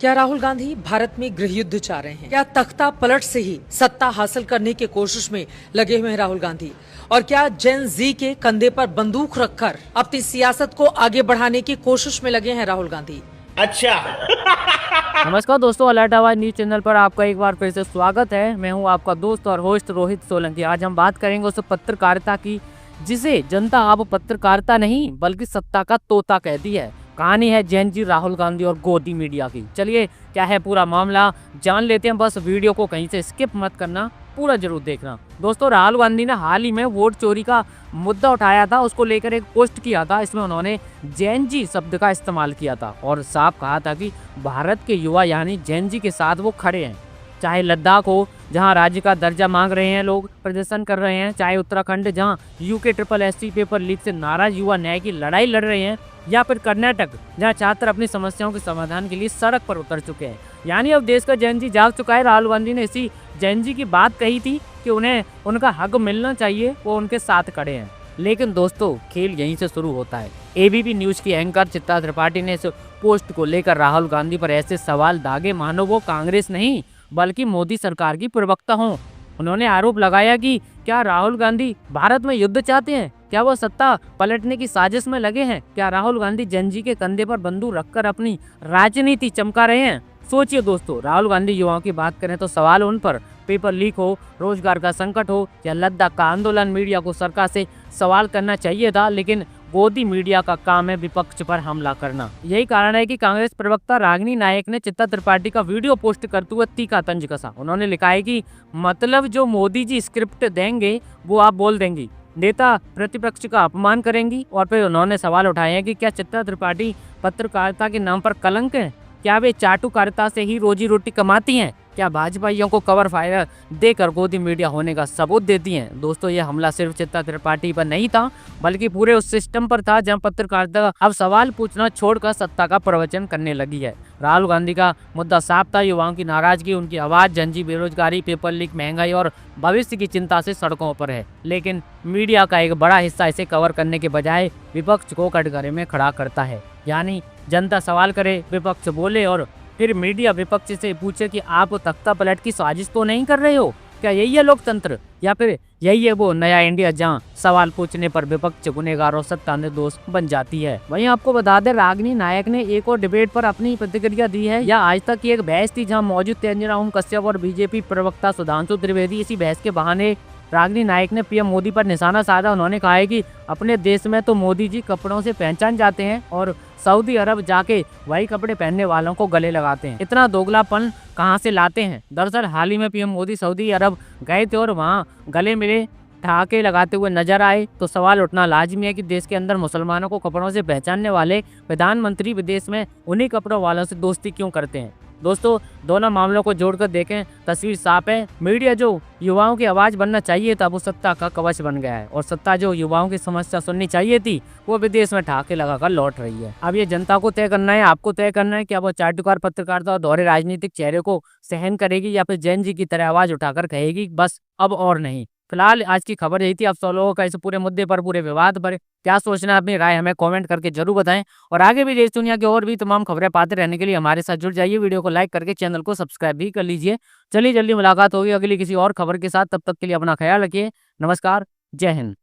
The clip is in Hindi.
क्या राहुल गांधी भारत में गृह युद्ध चाह रहे हैं? क्या तख्ता पलट से ही सत्ता हासिल करने की कोशिश में लगे हुए हैं राहुल गांधी? और क्या जेन जी के कंधे पर बंदूक रखकर अपनी सियासत को आगे बढ़ाने की कोशिश में लगे हैं राहुल गांधी? अच्छा। नमस्कार दोस्तों, अलर्ट आवाज न्यूज चैनल पर आपका एक बार फिर से स्वागत है। मैं हूं आपका दोस्त और होस्ट रोहित सोलंकी। आज हम बात करेंगे उस पत्रकारिता की जिसे जनता अब पत्रकारिता नहीं बल्कि सत्ता का तोता कहती है। कहानी है जैन जी, राहुल गांधी और गोदी मीडिया की। चलिए क्या है पूरा मामला जान लेते हैं। बस वीडियो को कहीं से स्किप मत करना, पूरा जरूर देखना। दोस्तों, राहुल गांधी ने हाल ही में वोट चोरी का मुद्दा उठाया था, उसको लेकर एक पोस्ट किया था। इसमें उन्होंने जैन जी शब्द का इस्तेमाल किया था और साफ कहा था कि भारत के युवा यानी जैन जी के साथ वो खड़े हैं। चाहे लद्दाख हो जहां राज्य का दर्जा मांग रहे हैं, लोग प्रदर्शन कर रहे हैं, चाहे उत्तराखंड जहां यूके SSSC पेपर लीक से नाराज युवा न्याय की लड़ाई लड़ रहे हैं, या फिर कर्नाटक जहां छात्र अपनी समस्याओं के समाधान के लिए सड़क पर उतर चुके हैं। यानी अब देश का जैन जी जाग चुका है। राहुल गांधी ने इसी जैन जी की बात कही थी कि उन्हें उनका हक मिलना चाहिए, वो उनके साथ खड़े हैं। लेकिन दोस्तों, खेल यहीं से शुरू होता है। ABP न्यूज की एंकर चित्रा त्रिपाठी ने इस पोस्ट को लेकर राहुल गांधी पर ऐसे सवाल दागे मानो वो कांग्रेस नहीं बल्कि मोदी सरकार की प्रवक्ता हों। उन्होंने आरोप लगाया कि क्या राहुल गांधी भारत में युद्ध चाहते हैं? क्या वो सत्ता पलटने की साजिश में लगे हैं? क्या राहुल गांधी जैन जी के कंधे पर बंदूक रखकर अपनी राजनीति चमका रहे हैं? सोचिए दोस्तों, राहुल गांधी युवाओं की बात करें तो सवाल उन पर पेपर लीक हो, रोजगार का संकट हो या लद्दाख का आंदोलन, मीडिया को सरकार से सवाल करना चाहिए था। लेकिन गोदी मीडिया का काम है विपक्ष पर हमला करना। यही कारण है कि कांग्रेस प्रवक्ता रागिनी नायक ने चित्रा त्रिपाठी का वीडियो पोस्ट करते हुए तीखा तंज कसा। उन्होंने लिखा है कि मतलब जो मोदी जी स्क्रिप्ट देंगे वो आप बोल देंगी, नेता प्रतिपक्ष का अपमान करेंगी। और फिर उन्होंने सवाल उठाए हैं कि क्या चित्रा त्रिपाठी पत्रकारिता के नाम पर कलंक है? क्या वे चाटुकारिता से ही रोजी रोटी कमाती हैं? क्या भाजपाइयों को कवर फायर देकर गोदी मीडिया होने का सबूत देती हैं? दोस्तों, यह हमला सिर्फ चित्रा त्रिपाठी पर नहीं था बल्कि पूरे उस सिस्टम पर था जहां पत्रकारिता अब सवाल पूछना छोड़कर सत्ता का प्रवचन करने लगी है। राहुल गांधी का मुद्दा साफ था, युवाओं की नाराजगी, उनकी आवाज जनजी, बेरोजगारी, पेपर लीक, महंगाई और भविष्य की चिंता से सड़कों पर है। लेकिन मीडिया का एक बड़ा हिस्सा इसे कवर करने के बजाय विपक्ष को कटघरे में खड़ा करता है। यानी जनता सवाल करे, विपक्ष बोले और फिर मीडिया विपक्ष से पूछे कि आप तख्ता पलट की साजिश तो नहीं कर रहे हो? क्या यही है लोकतंत्र? या फिर यही है वो नया इंडिया जहां सवाल पूछने पर विपक्ष गुनहगार और सत्ता निर्दोष बन जाती है? वहीं आपको बता दें, रागिनी नायक ने एक और डिबेट पर अपनी प्रतिक्रिया दी है। या आज तक की एक बहस थी जहां मौजूद तेजरा ओम कश्यप और बीजेपी प्रवक्ता सुधांशु त्रिवेदी। इसी बहस के बहाने रागिनी नायक ने PM मोदी पर निशाना साधा। उन्होंने कहा है कि अपने देश में तो मोदी जी कपड़ों से पहचान जाते हैं और सऊदी अरब जाके वही कपड़े पहनने वालों को गले लगाते हैं। इतना दोगलापन कहां से लाते हैं? दरअसल हाल ही में PM मोदी सऊदी अरब गए थे और वहां गले मिले ठहाके लगाते हुए नजर आए। तो सवाल उठना लाजमी है कि देश के अंदर मुसलमानों को कपड़ों से पहचानने वाले प्रधानमंत्री विदेश में उन्हीं कपड़ों वालों से दोस्ती क्यों करते हैं? दोस्तों, दोनों मामलों को जोड़कर देखें, तस्वीर साफ है। मीडिया जो युवाओं की आवाज बनना चाहिए था वो सत्ता का कवच बन गया है, और सत्ता जो युवाओं की समस्या सुननी चाहिए थी वो विदेश में ठहाके लगाकर लौट रही है। अब ये जनता को तय करना है, आपको तय करना है, क्या वो चाटुकार पत्रकारिता और दोहरे राजनीतिक चेहरे को सहन करेगी या फिर जैन जी की तरह आवाज उठाकर कहेगी बस अब और नहीं। फिलहाल आज की खबर यही थी। आप सब लोगों का इस पूरे मुद्दे पर, पूरे विवाद पर क्या सोचना है, अपनी राय हमें कमेंट करके जरूर बताएं। और आगे भी देश दुनिया की और भी तमाम खबरें पाते रहने के लिए हमारे साथ जुड़ जाइए। वीडियो को लाइक करके चैनल को सब्सक्राइब भी कर लीजिए। चलिए जल्दी मुलाकात होगी अगली किसी और खबर के साथ। तब तक के लिए अपना ख्याल रखिए। नमस्कार, जय हिंद।